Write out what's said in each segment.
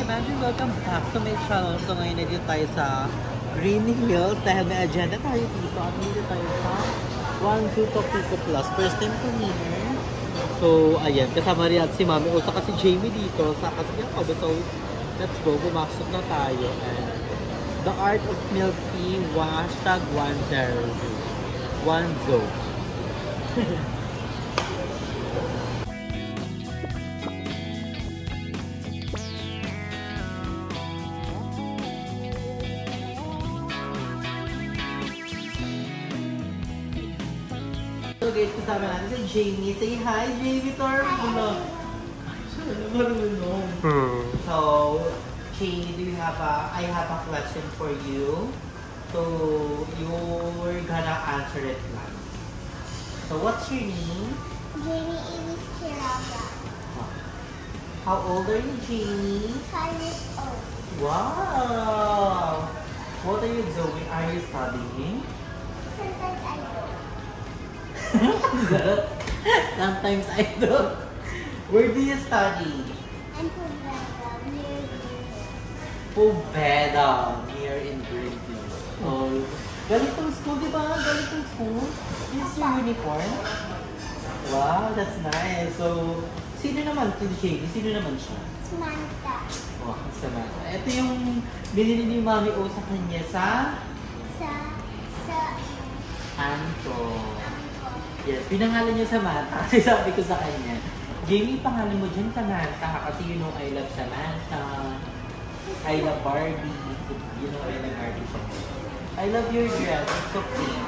imagine, welcome back to my channel. So ngayon nandito tayo sa Green Hills dahil may agenda tayo dito. At nandito tayo sa One Zoo Pico Plus. First time ko here. So ayan, kasama rin si Mami O saka si Jamie dito sa Kasya Kobe. So let's go, bumaksok na tayo. And the art of milk tea, hashtag 1 Zoo. So guys, kasama natin si Jamie. Say hi, Jamie, to our vlog. So, Jamie, I have a question for you. So, you're gonna answer it now. So, what's your name? Jamie Elise Chiraga. How old are you, Jamie? 5 years old. Wow! What are you doing? Are you studying? Sometimes I do. Sometimes I do. Where do you study? I'm Pubeda, near Greenhill. Pubeda, near in Greenhill. Oh, ganitong school, di ba? Ganitong school. This is your uniform. Wow, that's nice. So, sino naman to Jamie? Sino naman siya? Samantha. Wow, Samantha. Ito yung binili ni Mami O sa kanya sa Anto. Yes, pinangalan niya Samantha kasi sabi ko sa kanya, Jamie, pangalan mo dyan Samantha kasi you know I love Samantha. I love Barbie. You know I love Barbie so much. I love your dress. It's so pink.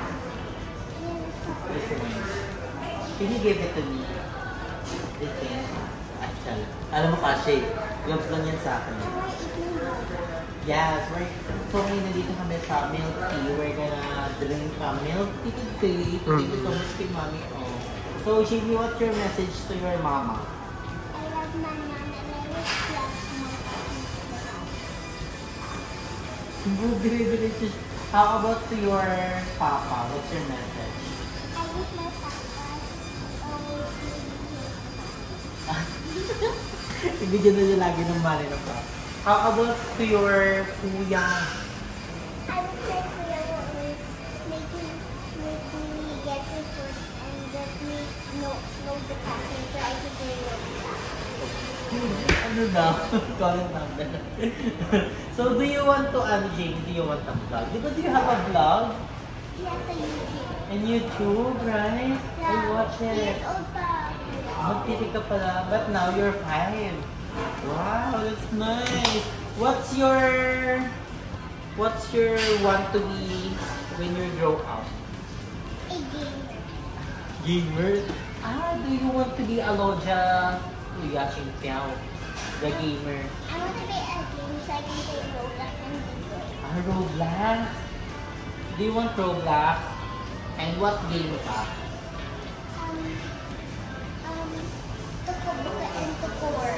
This one. Can you give it to me? This thing. Actually. Alam mo kasi, gloves lang yan sa akin. Yes, so ngayon nandito kami sa milk tea. We're gonna drink milk tea today. Thank you so much kay Mami O. So, Jamie, what's your message to your mama? I love my mom and I wish love my How about to your papa? What's your message? I wish my papa always Ibigyan na niya lagi ng money ng papa. How about to your kuya? I wish my kuya will always make me get me food and let me know the pattern so I can bring it back. Ano daw? Calling number. So, do you want to, Jamie, do you want a vlog? Do you have a vlog? Yes, a YouTube. And YouTube, right? I watch it. Yes, Opa. Magtitig ka pala, but now you're 5. Wow, that's nice. What's your want to be when you grow up? A gamer. Gamer? Do you want to be a Loja Yashin Piao? The gamer. I want to be a gamer so I can play Roblox and be good. Roblox? Do you want Roblox? And what game pa? Tukubuka and Tukor.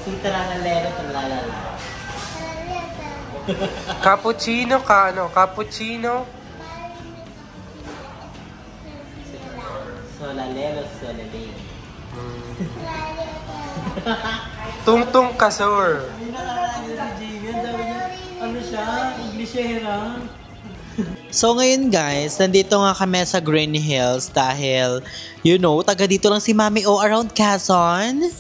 Sita na nalero talalala. Cappuccino ka, ano? Cappuccino? Solalero, solalero. Tungtung kasur. Hindi nakakanya si Jamie. Sabi niya, ano siya? Englishera. So ngayon guys, nandito nga kami sa Green Hills dahil, you know, taga dito lang si Mami O around Quezon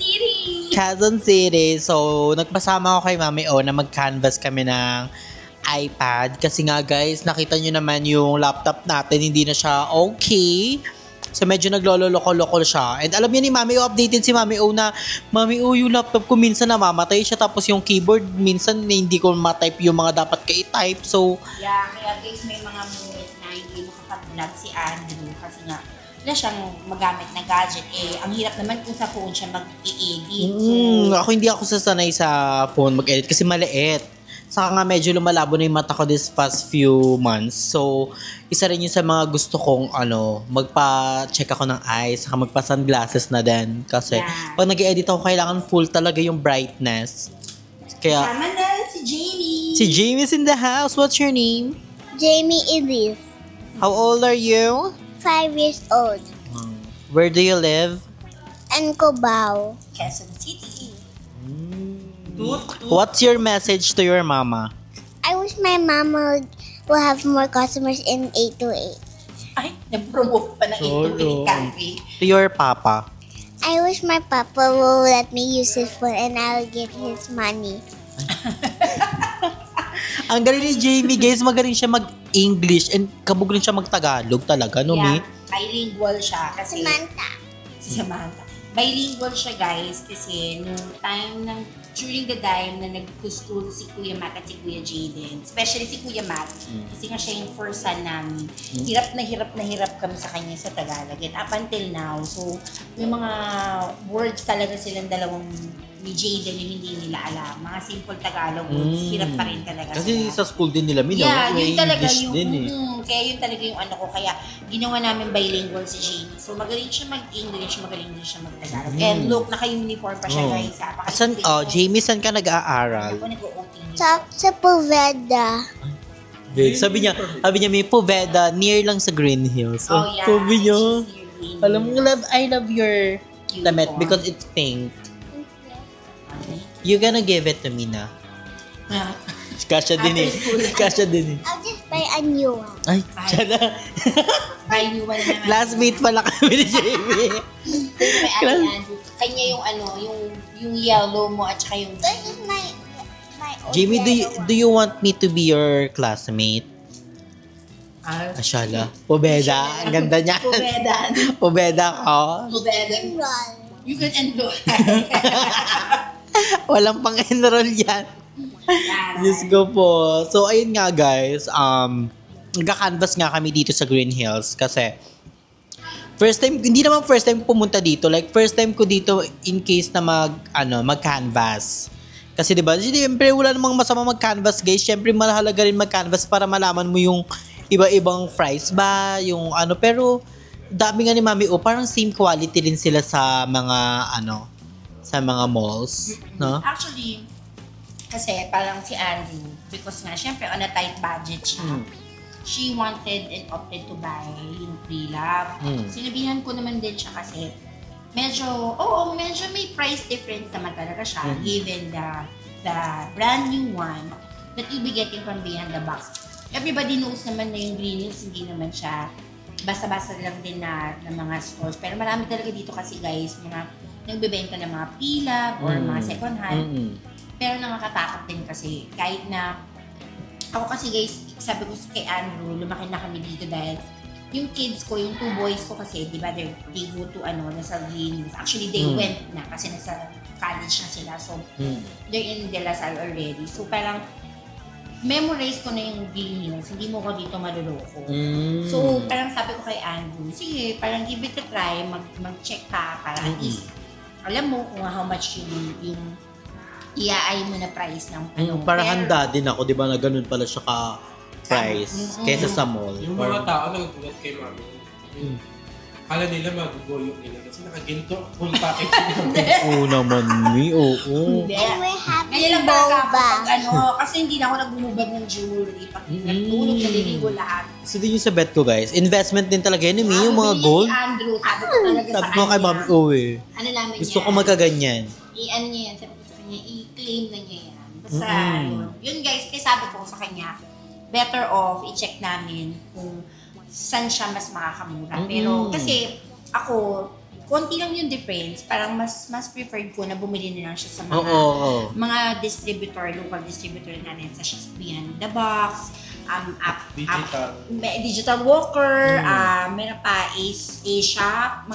City. So, nagpasama ako kay Mami O na mag-canvas kami ng iPad. Kasi nga guys, nakita nyo naman yung laptop natin, hindi na siya okay. So, medyo nagloloko-loko siya. And alam niyo ni Mami O, updated si Mami O na, Mami O, yung laptop ko minsan namamatay siya. Tapos yung keyboard, minsan hindi ko ma-type yung mga dapat ka-type. So, yeah, kaya guys, may mga moment na hindi makapag-vlog si Andrew. Kasi nga, wala siyang magamit na gadget. Ang hirap naman kung sa phone siya mag-i-edit. Ako hindi ako sasanay sa phone mag-edit kasi maliit. Saka nga medyo lumalabo na yung mata ko this past few months. So, isa rin yun sa mga gusto kong magpa-check ako ng eyes, saka magpa-sunglasses na din. Kasi pag nag-edit ako, kailangan full talaga yung brightness. Kaya, Tama na si Jamie. Si Jamie's in the house. What's your name? Jamie Elise. How old are you? 5 years old. Where do you live? And Cubao. Quezon City. What's your message to your mama? I wish my mama will have more customers in 828. Ay, nag-promote pa ng Oo. 828 country. To your papa? I wish my papa will let me use his phone and I'll give his money. Ang galing ni Jamie, guys. Magaling siya mag-English and kabog rin siya mag-Tagalog talaga, no, Yeah, Mi? bilingual siya kasi... Samantha. Si Samantha. Bilingual siya, guys, kasi during the time na nag-school si Kuya Matt at si Kuya Jaden, especially si Kuya Matt, kasi nga siya yung first son namin, hirap na hirap kami sa kanya sa Tagalog. And up until now, so may mga words talaga silang dalawang ni Jaden yung hindi nila alam. Mga simple Tagalog words, hirap pa rin talaga Kasi sila. sa school din nila, Mi, Yeah, may yun talaga English yung, din eh. kaya yun talaga yung ano ko. Kaya ginawa namin bilingual si Jamie. So magaling siya mag-English, magaling din siya mag-Tagalog. And look, naka-uniform pa siya, guys. San, Jamie, saan ka nag-aaral? Ako nag-OT. Sa Poveda. Sabi niya, may Poveda, near lang sa Green Hills. Oh, yeah. Sabi niya, She's near Green alam mo, I love your Uniform. damit because it's pink. You gonna give it to me na? Ah, Kasha din eh. After school. Kasha din eh. I'll just buy a new one. Ay, siya na. Buy new one naman. Classmate pala kami ni Jamie. May Ate Andrew. Kanya yung ano, yung yellow mo at saka yung... This is my Jamie, do you want me to be your classmate? Ashala. Pobeda. Ang ganda niya. Pubeda. Pobeda ko. Pubeda. enroll. You can enroll. Walang pang-enroll yan. Diyos ko po. So, ayun nga guys. Nagka-canvas nga kami dito sa Green Hills kasi first time, hindi naman first time pumunta dito. Like, first time ko dito in case na mag-canvas. Kasi diba, siyempre wala namang masama mag-canvas guys. Siyempre mahalaga rin mag-canvas para malaman mo yung iba-ibang price ba, yung ano. Pero, dami nga ni Mami, parang same quality din sila sa mga, sa mga malls, no? Actually, kasi parang si Andrew, because nga, syempre on a tight budget siya, she wanted and opted to buy yung pre-love. Sinabihan ko naman din siya kasi, medyo may price difference naman talaga siya, given the brand new one that you'll be getting from behind the box. Everybody knows naman na yung Green Hills, hindi naman siya basta-basta lang din na mga stores. Pero marami talaga dito kasi guys, mga nagbebenta ng mga pre-love or mga second hand. Pero nakakatakot din kasi kahit na ako kasi guys, sabi ko kay Andrew, lumaki na kami dito dahil yung kids ko, yung 2 boys ko kasi, di ba, they go to nasa Green Hills. Actually, they went na kasi nasa college na sila. So, they're in De La Salle already. So, parang memorize ko na yung Green Hills. Hindi mo ko dito maluloko. So, parang sabi ko kay Andrew, sige, parang give it a try, mag-check ka para at least alam mo kung how much yung iaay mo na price ng Para handa din ako, di ba, na ganun pala siya ka-price kaysa sa mall. Yung mga tao naggulat kay Mami. Akala nila mag-goyok nila kasi nakaginto full package. Oo naman, Mi. Oo. Hindi. And we're having Kaya lang talaga boba. pag kasi hindi na ako nagbumubad ng jewelry. Pag nagtulog na liligo lahat. So, din yung sa bet ko, guys. Investment din talaga yun, Mi. Yung mga gold. Si Andrew, sabi ko talaga Sabi sa ko kanya. kay Mami, Ano namin gusto ko magkaganyan. I-ano niya yan, sabi ko sa kanya, i-claim na niya yan. Basta, yun guys, kaya sabi ko sa kanya, better off, i-check namin kung saan siya mas makakamura. Pero, kasi, ako, konti lang yung difference, parang mas preferred ko na bumili na lang siya sa mga distributor, local distributor natin sa Behind the Box, Digital Walker, meron pa A-Shop,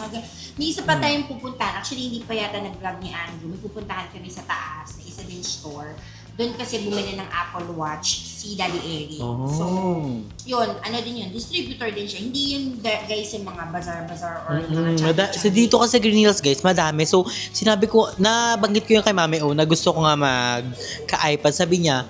may isa pa tayong pupuntahan. Actually, hindi pa yata nag-vlog ni Andrew. May pupuntahan kami sa taas, na isa din store. Doon kasi bumili ng Apple Watch si Daddy Eric. So, yun, din yun. Distributor din siya. Hindi yun, guys, yung mga bazaar-bazaar or mga So, dito kasi Green Hills, guys, madami. So, sinabi ko, nabanggit ko yung kay Mami na gusto ko nga magka-iPad. Sabi niya,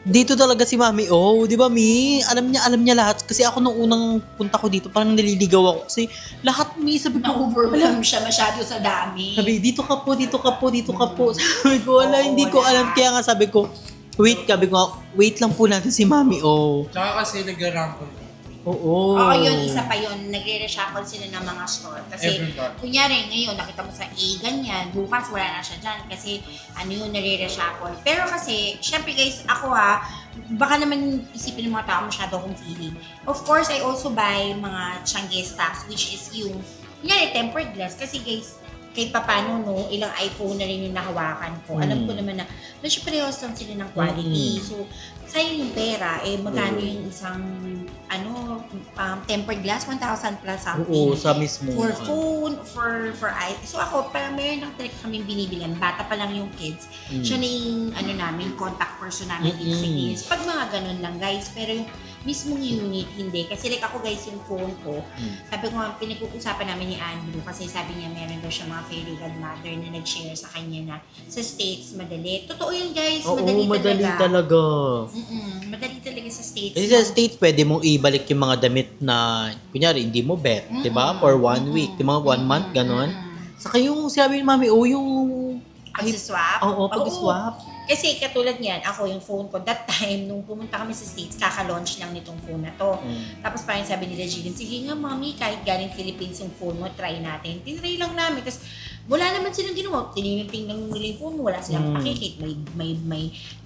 dito talaga si Mami di ba, Mi? Alam niya lahat. Kasi ako nung unang punta ko dito, parang naliligaw ako. Kasi lahat, Mi, sabi ko, na-overwhelm siya masyado sa dami. Sabi, dito ka po. Sabi ko, hindi ko alam. Kaya nga sabi ko, wait lang po natin si Mami, Tsaka kasi nag-rampon Oo. Oo, yun, isa pa yun. Nagre-reshuffle sila ng mga store. Kasi, Every month. kunyari, ngayon, nakita mo sa A, ganyan. Bukas, wala na siya dyan. Kasi, ano yun, nagre-reshuffle. Pero kasi, syempre guys, ako baka naman isipin ng mga tao masyado akong feeling. Of course, I also buy mga Changi stocks, which is yung, kunyari, tempered glass. Kasi guys, kahit papano, no, ilang iPhone na rin yung nahawakan ko. Alam ko naman na, medyo parehas lang sila ng quality. So, sayang yung pera, magkano yung isang, tempered glass, 1,000 plus something. Oo, sa mismo. For phone, for so ako, parang meron lang talaga kaming binibilan. Bata pa lang yung kids. Siya na yung, namin, contact person namin dito sa kids. Pag mga ganun lang, guys. Pero yung mismong unit, hindi. Kasi like ako, guys, yung phone ko, sabi ko nga, pinag-uusapan namin ni Andrew kasi sabi niya, meron daw siya mga fairy godmother na nag-share sa kanya na sa States, madali. Totoo yun, guys. Oo, madali talaga. Madali talaga sa States. Kasi sa States, pwede mong ibalik yung mga damit na, kunyari, hindi mo bet, di ba? For 1 week, di ba? 1 month, ganon. Saka yung sabi ni Mami, yung... Pag-swap? Oo, pag-swap. Kasi katulad niyan, ako yung phone ko, that time, nung pumunta kami sa States, kaka-launch lang nitong phone na to. Tapos parang sabi nila, Jillian, sige nga mami, kahit galing Philippines yung phone mo, try natin. Tinry lang namin. Tapos wala naman silang ginawa. Tinitingnan nila yung phone mo, wala silang pakikit.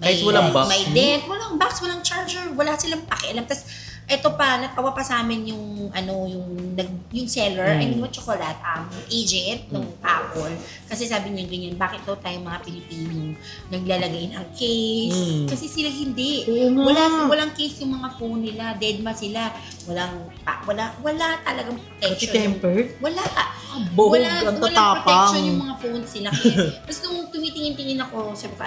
Kahit walang box. May dent, walang box, walang charger, wala silang pakialam. Tapos eto pa, nagpawa pa sa amin yung yung seller, I mean, chocolate, agent ng Apple. Kasi sabi niya ganyan, bakit daw tayo mga Pilipino naglalagay ng case? Kasi sila hindi. Walang case yung mga phone nila, deadma sila. Wala talagang protection. Tempered? Wala. Walang protection yung mga phones sila. Tapos nung tumitingin-tingin ako, sabi ko,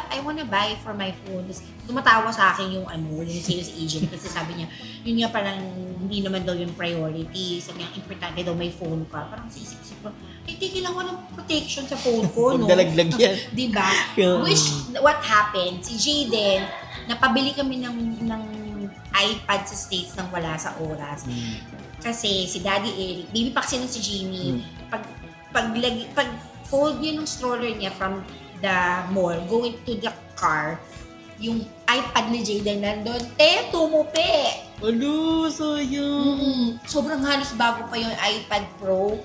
I wanna buy for my phone. Tapos tumatawa sa akin yung sales agent kasi sabi niya, yun nga parang hindi naman daw yung priority. Sabi niya, importante daw may phone ka. Parang sa isip-isip ko, tigil ako ng protection sa phone ko, no? Magdalaglag yan. Diba? Which, what happened? Si Jaden, napabili kami ng iPad sa States nang wala sa oras. Kasi si Daddy Eric, bibipaksin si Jimmy, pag fold niya ng stroller niya from the mall, going to the car, yung iPad ni Jaden nandun, tumupi! Sayang. Sobrang halos bago pa yung iPad Pro.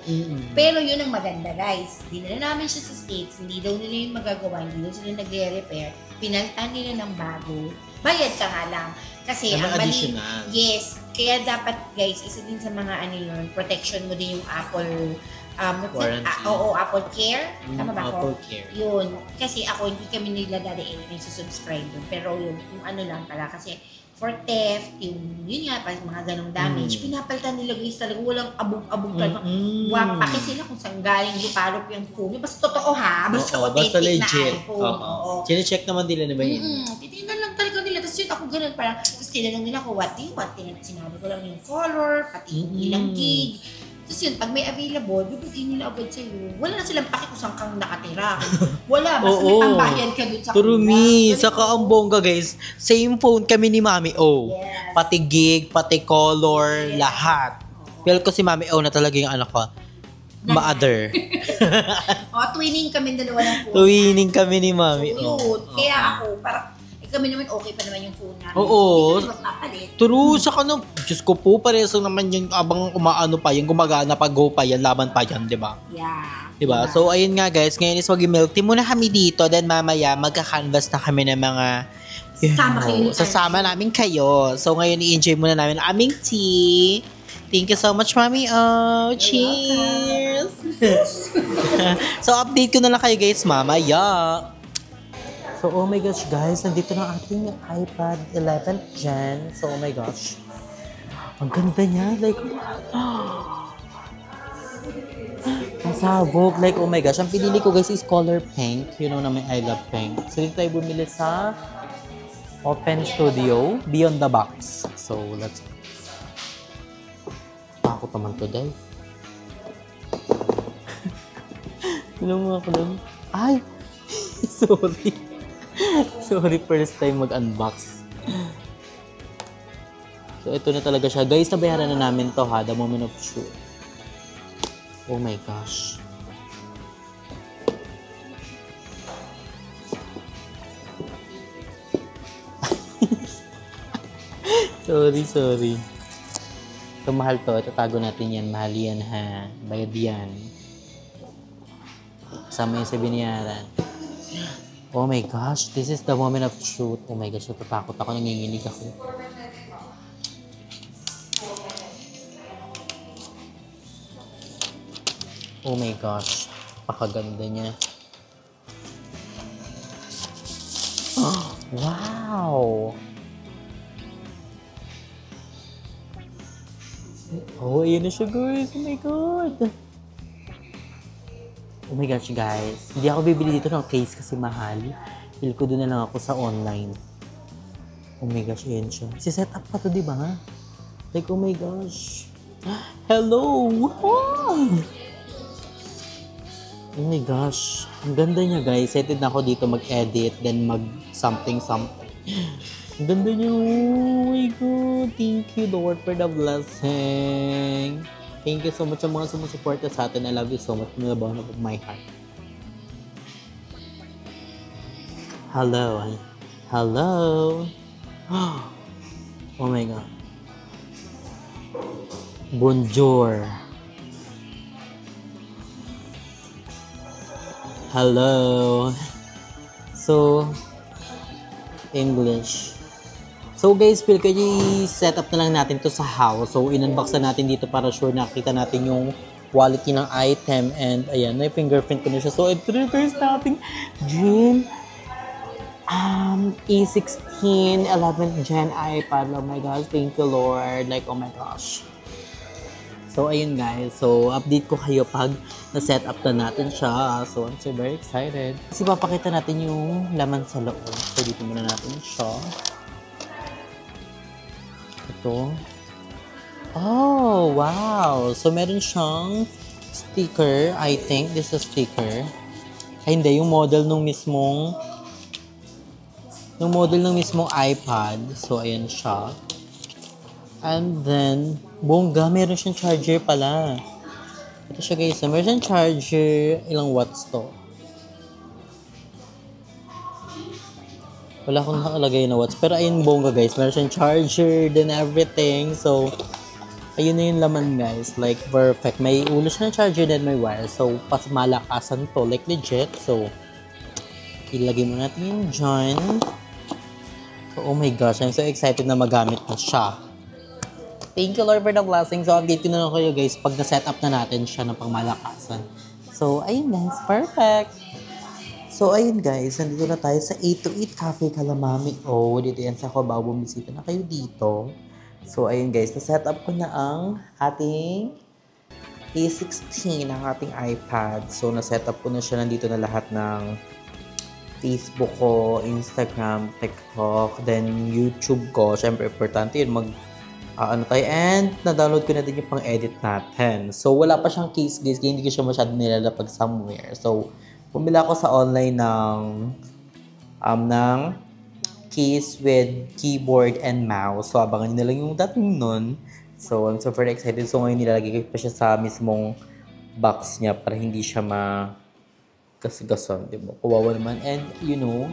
Pero yun ang maganda, guys. Dinala namin siya sa States, hindi daw nila yung magagawa, hindi daw sila nagre-repair. Pinalitan nila ng bago. Bayad ka nga lang. Kasi ang mali, yes. Kaya dapat, guys, isa din sa mga protection mo din yung Apple Apple Care. Tama ba ako? Apple Care. Yun. Kasi ako, hindi kami nila dadaan sa subscribe dun. Pero yung lang pala. Kasi for theft, yun nga, mga ganong damage, pinapalitan nila guys talaga. Walang abog-abog talaga. Wapake sila kung saan galing lupalop yung phone. Basta totoo ha. Basta authentic na iPhone. Chine-check naman nila na ba yun? Titignan lang talaga nila. Tapos yun ako ganun. Tapos tinanong nila ko, what do you want? Sinabi ko lang yung color, pati yung ilang gig. Tapos yun, pag may available, bibigyan nila agad sa'yo. Wala na silang paki kung saan kang nakatira. Wala, basta may pambayan ka dun sa Turumi, saka ang bongga guys, same phone kami ni Mami O. Yes. Pati gig, pati color, lahat. Pero ko si Mami O na talaga yung anak ko. Mother. Twinning kami dalawa ng phone. Twinning kami ni Mami O. Yun, kaya ako, parang, kami naman okay pa naman yung phone namin. Oo. Hindi kami magpapalit. True, saka no, Diyos ko po, parehas naman yung abang umaano pa yan, gumagana pa, go pa yan, laban pa yan, di ba? Yeah. Diba? So, ayun nga guys, ngayon is mag-milk tea muna kami dito, then mamaya magka-canvas na kami ng mga sasama namin kayo. So, ngayon i-enjoy muna namin ang aming tea. Thank you so much, Mami. Oh, cheers! So, update ko na lang kayo guys mamaya. So, oh my gosh, guys, nandito na ating iPad 11th Gen. So, oh my gosh. Ang ganda niya. Like, masabog. Like, oh my gosh. Ang pinili ko, guys, is color pink. You know naman, I love pink. So, dito tayo bumili sa Open Studio, Beyond the Box. So, let's go. Takot naman to, guys. Tinungo ako lang. Ay! Sorry. Sorry, first time mag-unbox. So, ito na talaga siya. Guys, nabayaran na namin to ha. The moment of truth. Oh my gosh. sorry. So, mahal to. Itatago natin yan. Mahal yan, ha? Bayad yan. Kasama yung sa binayaran. Oh my gosh, this is the moment of truth. Oh my gosh, natatakot ako. Nanginginig ako. Oh my gosh. Pakaganda niya. Oh, wow! Oh, ayan na siya, guys. Oh my God. Oh my gosh, guys. Hindi ako bibili dito ng case kasi mahal. Feel ko doon na lang ako sa online. Oh my gosh, ayan siya. Si-set up pa to, di ba? Like, oh my gosh. Hello! Wow! Oh my gosh. Ang ganda niya, guys. Excited na ako dito mag-edit, then mag-something-something. Ang ganda niya. Oh my God. Thank you, Lord, for the blessing. Thank you so much sa mga sumusuporta sa atin. I love you so much from the bottom of my heart. Hello. Hello. Oh my God. Bonjour. Hello. So, English. So guys, feel ko i-set up na lang natin to sa house. So, in-unbox na natin dito para sure nakita natin yung quality ng item. And ayan, may fingerprint ko na siya. So, ito reverse natin. Dream E16 11th Gen iPad. Oh my gosh, thank you Lord. Like, oh my gosh. So, ayun guys. So, update ko kayo pag na-set up na natin siya. So, I'm so very excited. Kasi papakita natin yung laman sa loob. So, dito muna natin siya. Ito. Oh, wow. So, meron siyang sticker. I think this is a sticker. Ay, hindi. Yung model nung mismong iPad. So, ayan siya. And then, bongga, meron siyang charger pala. Ito siya guys. So, meron siyang charger. Ilang watts to? Wala akong nakalagay na watts. Pero ayun bongga guys. Meron siyang charger then everything. So, ayun na yung laman guys. Like, perfect. May ulo siya ng charger then may wire. So, pas malakasan to. Like, legit. So, ilagay mo natin yung dyan. So, oh my gosh. I'm so excited na magamit na siya. Thank you Lord for the blessing. So, update ko na lang kayo guys pag na-set up na natin siya ng pangmalakasan. So, ayun guys. Perfect. So, ayun guys. Nandito na tayo sa 828 Cafe Calamami. Oh, dito yan sa Cubao. Bumisita na kayo dito. So, ayun guys. Na-set up ko na ang ating A16, ang ating iPad. So, na-set up ko na siya. Nandito na lahat ng Facebook ko, Instagram, TikTok, then YouTube ko. Siyempre, importante yun. And na-download ko na din yung pang-edit natin. So, wala pa siyang case guys. Kaya hindi ko siya masyado nilalapag somewhere. So, bumila ako sa online ng case with keyboard and mouse. So, abangan nyo na lang yung dating nun. So, I'm super excited. So, ngayon nilalagay ko pa siya sa mismong box niya para hindi siya gas-gason, diba? Kawawa naman. And, you know,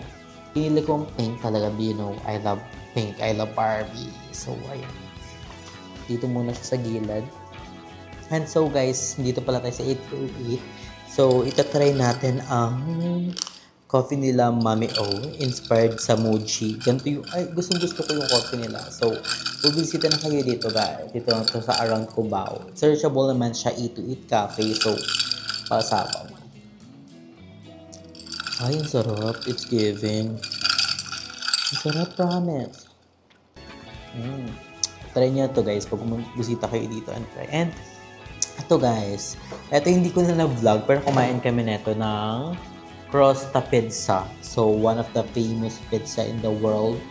pinili ko ang pink talaga. You know, I love pink. I love Barbie. So, ayan. Dito muna siya sa gilid. And so, guys, dito pala tayo sa 828. So, itatry natin ang coffee nila Mami O. Inspired sa Muji. Ganito yung, gustong-gusto ko yung coffee nila. So, bubisita na kayo dito, guys. Dito lang to sa around Cubao. Searchable naman siya, 828 Cafe. So, pasapaw. Ay, ang sarap. It's giving. Ang sarap, promise. Try nyo to guys pag bumisita kayo dito and try. And ito guys, ito hindi ko na na-vlog pero kumain kami neto ng Crosta Pizza. So, one of the famous pizza in the world.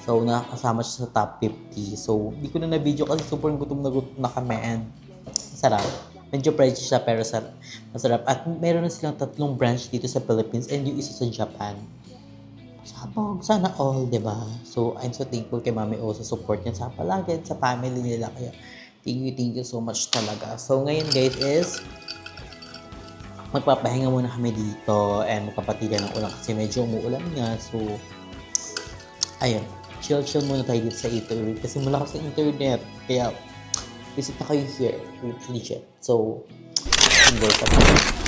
So, nakasama siya sa top 50. So, hindi ko na na-video kasi super gutom na kami and sarap. Medyo pricey siya pero masarap. At meron na silang 3 branch dito sa Philippines and yung isa sa Japan. Sabog, sana all, diba? So, I'm so thankful kay Mami O sa support niya sa palagi at sa family nila. Kaya, thank you so much talaga. So, ngayon guys is, magpapahinga muna kami dito and magpapatigan ng ulan kasi medyo umuulan nga. So, ayun, chill muna tayo dito sa internet kasi malakas sa internet. Kaya, visit na kayo here with Legit. So, enjoy sa